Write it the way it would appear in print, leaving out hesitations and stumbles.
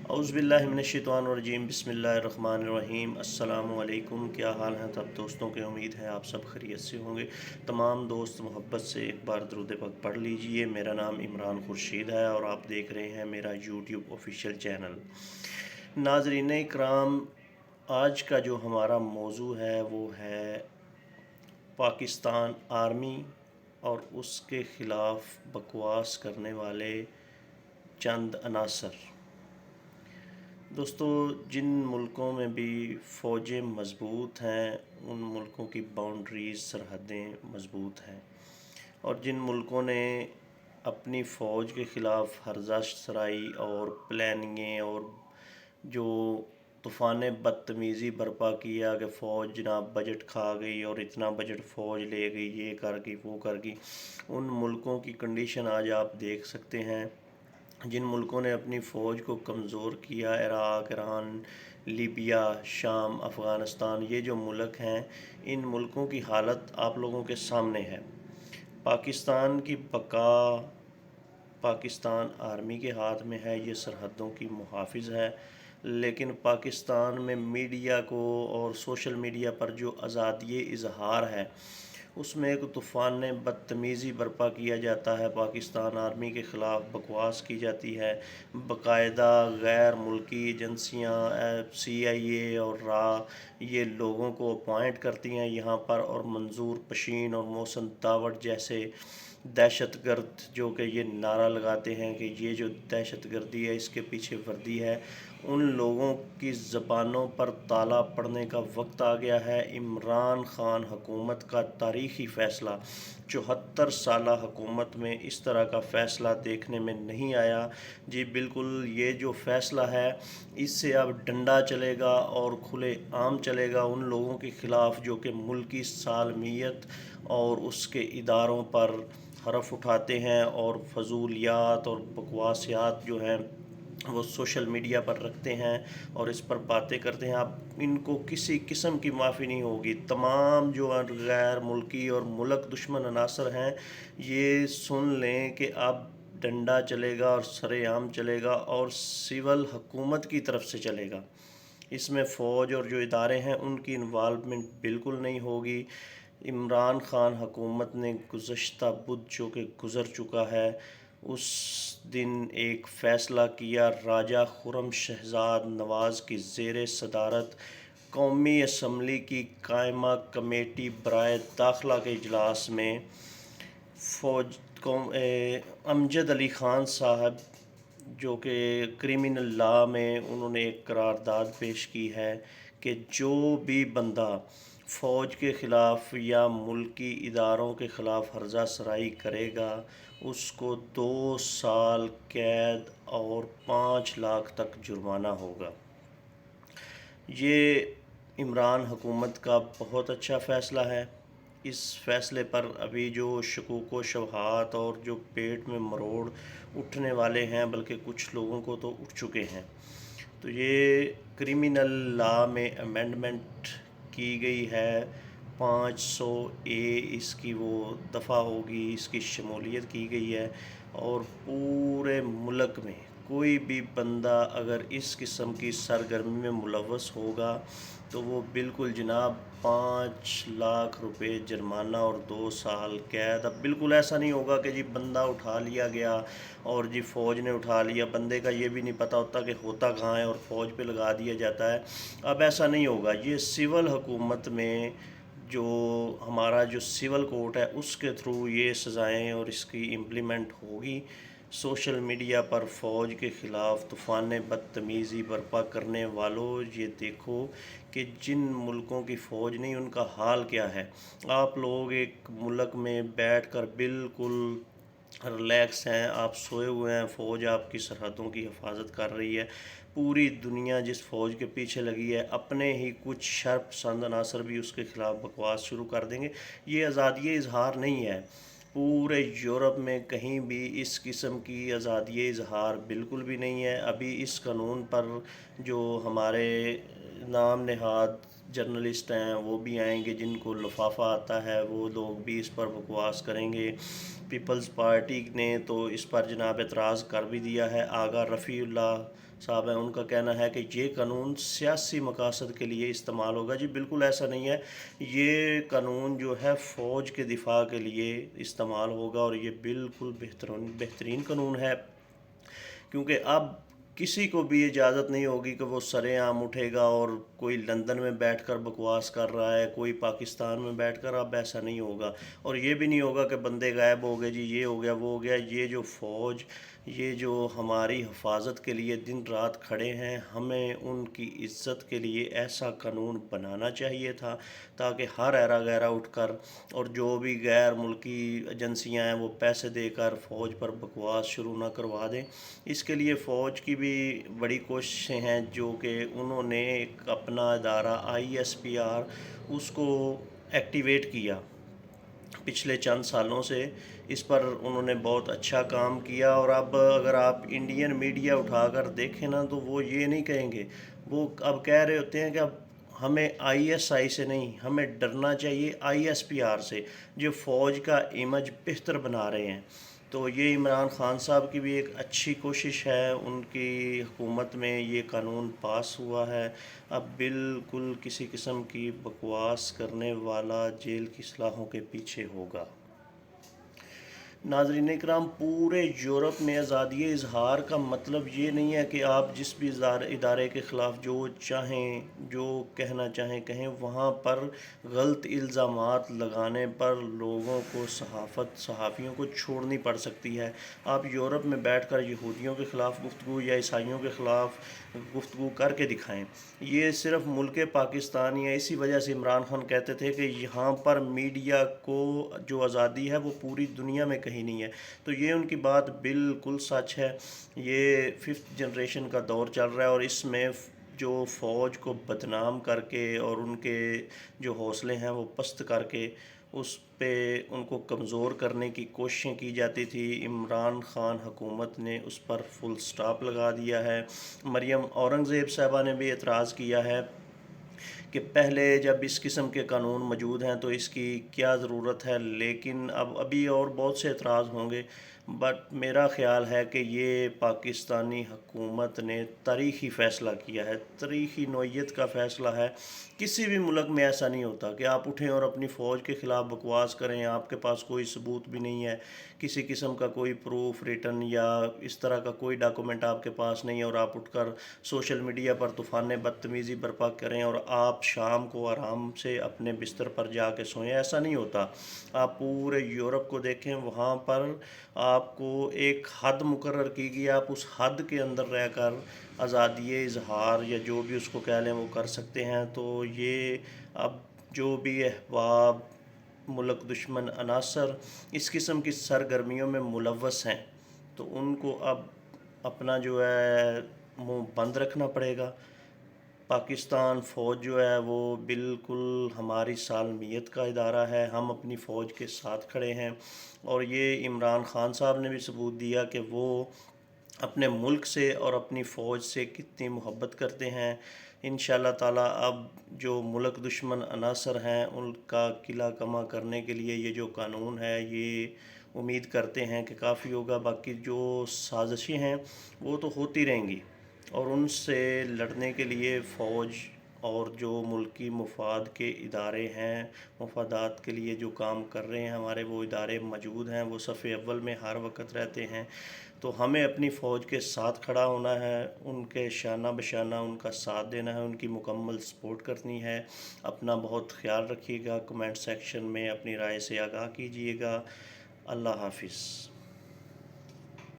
اعوذ باللہ من الشیطان الرجیم، بسم اللہ الرحمن الرحیم۔ السلام علیکم، کیا حال ہیں سب دوستوں کے؟ امید ہے آپ سب خیریت سے ہوں گے۔ تمام دوست محبت سے ایک بار درود پاک پڑھ لیجئے۔ میرا نام عمران خورشید ہے اور آپ دیکھ رہے ہیں میرا یوٹیوب آفیشیل چینل۔ ناظرین اکرام، آج کا جو ہمارا موضوع ہے وہ ہے پاکستان آرمی اور اس کے خلاف بکواس کرنے والے چند عناصر۔ دوستو، جن ملکوں میں بھی فوجیں مضبوط ہیں ان ملکوں کی باؤنڈریز، سرحدیں مضبوط ہیں، اور جن ملکوں نے اپنی فوج کے خلاف ہرزہ سرائی اور پلاننگیں اور جو طوفان بدتمیزی برپا کیا کہ فوج جناب بجٹ کھا گئی اور اتنا بجٹ فوج لے گئی، یہ کر گئی وہ کر گئی، ان ملکوں کی کنڈیشن آج آپ دیکھ سکتے ہیں۔ جن ملکوں نے اپنی فوج کو کمزور کیا، عراق، ایران، لیبیا، شام، افغانستان، یہ جو ملک ہیں، ان ملکوں کی حالت آپ لوگوں کے سامنے ہے۔ پاکستان کی بقا پاکستان آرمی کے ہاتھ میں ہے، یہ سرحدوں کی محافظ ہے، لیکن پاکستان میں میڈیا کو اور سوشل میڈیا پر جو آزادی اظہار ہے اس میں ایک طوفان بدتمیزی برپا کیا جاتا ہے، پاکستان آرمی کے خلاف بکواس کی جاتی ہے، باقاعدہ غیر ملکی ایجنسیاں سی آئی اے اور را یہ لوگوں کو اپوائنٹ کرتی ہیں یہاں پر، اور منظور پشین اور محسن داوڑ جیسے دہشت گرد جو کہ یہ نعرہ لگاتے ہیں کہ یہ جو دہشت گردی ہے اس کے پیچھے وردی ہے، ان لوگوں کی زبانوں پر تالا پڑنے کا وقت آ گیا ہے۔ عمران خان حکومت کا تاریخی فیصلہ، 74 سالہ حکومت میں اس طرح کا فیصلہ دیکھنے میں نہیں آیا۔ جی بالکل، یہ جو فیصلہ ہے اس سے اب ڈنڈا چلے گا اور کھلے عام چلے گا ان لوگوں کے خلاف جو کہ ملکی سالمیت اور اس کے اداروں پر حرف اٹھاتے ہیں اور فضولیات اور بکواسیات جو ہیں وہ سوشل میڈیا پر رکھتے ہیں اور اس پر باتیں کرتے ہیں۔ اب ان کو کسی قسم کی معافی نہیں ہوگی۔ تمام جو غیر ملکی اور ملک دشمن عناصر ہیں یہ سن لیں کہ اب ڈنڈا چلے گا اور سر عام چلے گا اور سول حکومت کی طرف سے چلے گا۔ اس میں فوج اور جو ادارے ہیں ان کی انوالومنٹ بالکل نہیں ہوگی۔ عمران خان حکومت نے گزشتہ بدھ جو کہ گزر چکا ہے اس دن ایک فیصلہ کیا، راجہ خرم شہزاد نواز کی زیر صدارت قومی اسمبلی کی قائمہ کمیٹی برائے داخلہ کے اجلاس میں امجد علی خان صاحب جو کہ کرمنل لا میں انہوں نے ایک قرارداد پیش کی ہے کہ جو بھی بندہ فوج کے خلاف یا ملکی اداروں کے خلاف ہرزہ سرائی کرے گا اس کو 2 سال قید اور 5 لاکھ تک جرمانہ ہوگا۔ یہ عمران حکومت کا بہت اچھا فیصلہ ہے۔ اس فیصلے پر ابھی جو شکوک و شبہات اور جو پیٹ میں مروڑ اٹھنے والے ہیں، بلکہ کچھ لوگوں کو تو اٹھ چکے ہیں، تو یہ کرمنل لا میں امینڈمنٹ کی گئی ہے، 500A اس کی وہ دفعہ ہوگی، اس کی شمولیت کی گئی ہے، اور پورے ملک میں کوئی بھی بندہ اگر اس قسم کی سرگرمی میں ملوث ہوگا تو وہ بالکل جناب 5 لاکھ روپے جرمانہ اور 2 سال قید۔ اب بالکل ایسا نہیں ہوگا کہ جی بندہ اٹھا لیا گیا اور جی فوج نے اٹھا لیا، بندے کا یہ بھی نہیں پتہ ہوتا کہ ہوتا کہاں ہے اور فوج پہ لگا دیا جاتا ہے۔ اب ایسا نہیں ہوگا، یہ سول حکومت میں جو ہمارا جو سول کورٹ ہے اس کے تھرو یہ سزائیں اور اس کی امپلیمنٹ ہوگی۔ سوشل میڈیا پر فوج کے خلاف طوفان بدتمیزی برپا کرنے والوں، یہ دیکھو کہ جن ملکوں کی فوج نہیں ان کا حال کیا ہے۔ آپ لوگ ایک ملک میں بیٹھ کر بالکل ریلیکس ہیں، آپ سوئے ہوئے ہیں، فوج آپ کی سرحدوں کی حفاظت کر رہی ہے، پوری دنیا جس فوج کے پیچھے لگی ہے، اپنے ہی کچھ شر پسند عناصر بھی اس کے خلاف بکواس شروع کر دیں گے۔ یہ آزادی اظہار نہیں ہے۔ پورے یورپ میں کہیں بھی اس قسم کی آزادی اظہار بالکل بھی نہیں ہے۔ ابھی اس قانون پر جو ہمارے نام نہاد جرنلسٹ ہیں وہ بھی آئیں گے، جن کو لفافہ آتا ہے وہ لوگ بھی اس پر بکواس کریں گے۔ پیپلز پارٹی نے تو اس پر جناب اعتراض کر بھی دیا ہے۔ آغا رفیع اللہ صاحب ہیں، ان کا کہنا ہے کہ یہ قانون سیاسی مقاصد کے لیے استعمال ہوگا۔ جی بالکل ایسا نہیں ہے، یہ قانون جو ہے فوج کے دفاع کے لیے استعمال ہوگا، اور یہ بالکل بہترین قانون ہے، کیونکہ اب کسی کو بھی اجازت نہیں ہوگی کہ وہ سر عام اٹھے گا اور کوئی لندن میں بیٹھ کر بکواس کر رہا ہے، کوئی پاکستان میں بیٹھ کر، اب ایسا نہیں ہوگا۔ اور یہ بھی نہیں ہوگا کہ بندے غائب ہو گئے، جی یہ ہو گیا وہ ہو گیا۔ یہ جو فوج، یہ جو ہماری حفاظت کے لیے دن رات کھڑے ہیں، ہمیں ان کی عزت کے لیے ایسا قانون بنانا چاہیے تھا تاکہ ہر ایرا غیرہ اٹھ کر، اور جو بھی غیر ملکی ایجنسیاں ہیں وہ پیسے دے کر فوج پر بکواس شروع نہ کروا دیں۔ اس کے لیے فوج کی بھی بڑی کوششیں ہیں، جو کہ انہوں نے ایک اپنا ادارہ ISPR اس کو ایکٹیویٹ کیا پچھلے چند سالوں سے۔ اس پر انہوں نے بہت اچھا کام کیا، اور اب اگر آپ انڈین میڈیا اٹھا کر دیکھیں نا تو وہ یہ نہیں کہیں گے، وہ اب کہہ رہے ہوتے ہیں کہ اب ہمیں ISI سے نہیں، ہمیں ڈرنا چاہیے ISPR سے، جو فوج کا امیج بہتر بنا رہے ہیں۔ تو یہ عمران خان صاحب کی بھی ایک اچھی کوشش ہے، ان کی حکومت میں یہ قانون پاس ہوا ہے۔ اب بالکل کسی قسم کی بکواس کرنے والا جیل کی سلاخوں کے پیچھے ہوگا۔ ناظرین اکرام، پورے یورپ میں آزادی اظہار کا مطلب یہ نہیں ہے کہ آپ جس بھی ادارے کے خلاف جو چاہیں، جو کہنا چاہیں کہیں۔ وہاں پر غلط الزامات لگانے پر لوگوں کو، صحافیوں کو چھوڑنی پڑ سکتی ہے۔ آپ یورپ میں بیٹھ کر یہودیوں کے خلاف گفتگو یا عیسائیوں کے خلاف گفتگو کر کے دکھائیں۔ یہ صرف ملک پاکستان ہی ہے، اسی وجہ سے عمران خان کہتے تھے کہ یہاں پر میڈیا کو جو آزادی ہے وہ پوری دنیا میں کہیں نہیں ہے۔ تو یہ ان کی بات بالکل سچ ہے۔ یہ 5th جنریشن کا دور چل رہا ہے، اور اس میں جو فوج کو بدنام کر کے اور ان کے جو حوصلے ہیں وہ پست کر کے اس پہ ان کو کمزور کرنے کی کوششیں کی جاتی تھی، عمران خان حکومت نے اس پر فل سٹاپ لگا دیا ہے۔ مریم اورنگزیب صاحبہ نے بھی اعتراض کیا ہے کہ پہلے جب اس قسم کے قانون موجود ہیں تو اس کی کیا ضرورت ہے، لیکن ابھی اور بہت سے اعتراض ہوں گے، بٹ میرا خیال ہے کہ یہ پاکستانی حکومت نے تاریخی فیصلہ کیا ہے، تاریخی نوعیت کا فیصلہ ہے۔ کسی بھی ملک میں ایسا نہیں ہوتا کہ آپ اٹھیں اور اپنی فوج کے خلاف بکواس کریں، آپ کے پاس کوئی ثبوت بھی نہیں ہے، کسی قسم کا کوئی پروف ریٹن یا اس طرح کا کوئی ڈاکومنٹ آپ کے پاس نہیں ہے، اور آپ اٹھ کر سوشل میڈیا پر طوفان بدتمیزی برپا کریں اور آپ شام کو آرام سے اپنے بستر پر جا کے سوئیں۔ ایسا نہیں ہوتا۔ آپ پورے یورپ کو دیکھیں، وہاں پر آپ کو ایک حد مقرر کی گئی، آپ اس حد کے اندر رہ کر آزادی اظہار یا جو بھی اس کو کہہ لیں وہ کر سکتے ہیں۔ تو یہ اب جو بھی احباب ملک دشمن عناصر اس قسم کی سرگرمیوں میں ملوث ہیں تو ان کو اب اپنا جو ہے منہ بند رکھنا پڑے گا۔ پاکستان فوج جو ہے وہ بالکل ہماری سالمیت کا ادارہ ہے، ہم اپنی فوج کے ساتھ کھڑے ہیں، اور یہ عمران خان صاحب نے بھی ثبوت دیا کہ وہ اپنے ملک سے اور اپنی فوج سے کتنی محبت کرتے ہیں۔ انشاءاللہ تعالیٰ اب جو ملک دشمن عناصر ہیں ان کا قلعہ کما کرنے کے لیے یہ جو قانون ہے، یہ امید کرتے ہیں کہ کافی ہوگا۔ باقی جو سازشیں ہیں وہ تو ہوتی رہیں گی، اور ان سے لڑنے کے لیے فوج اور جو ملکی مفاد کے ادارے ہیں، مفادات کے لیے جو کام کر رہے ہیں ہمارے، وہ ادارے موجود ہیں، وہ صف اول میں ہر وقت رہتے ہیں۔ تو ہمیں اپنی فوج کے ساتھ کھڑا ہونا ہے، ان کے شانہ بشانہ ان کا ساتھ دینا ہے، ان کی مکمل سپورٹ کرنی ہے۔ اپنا بہت خیال رکھیے گا، کمنٹ سیکشن میں اپنی رائے سے آگاہ کیجیے گا۔ اللہ حافظ۔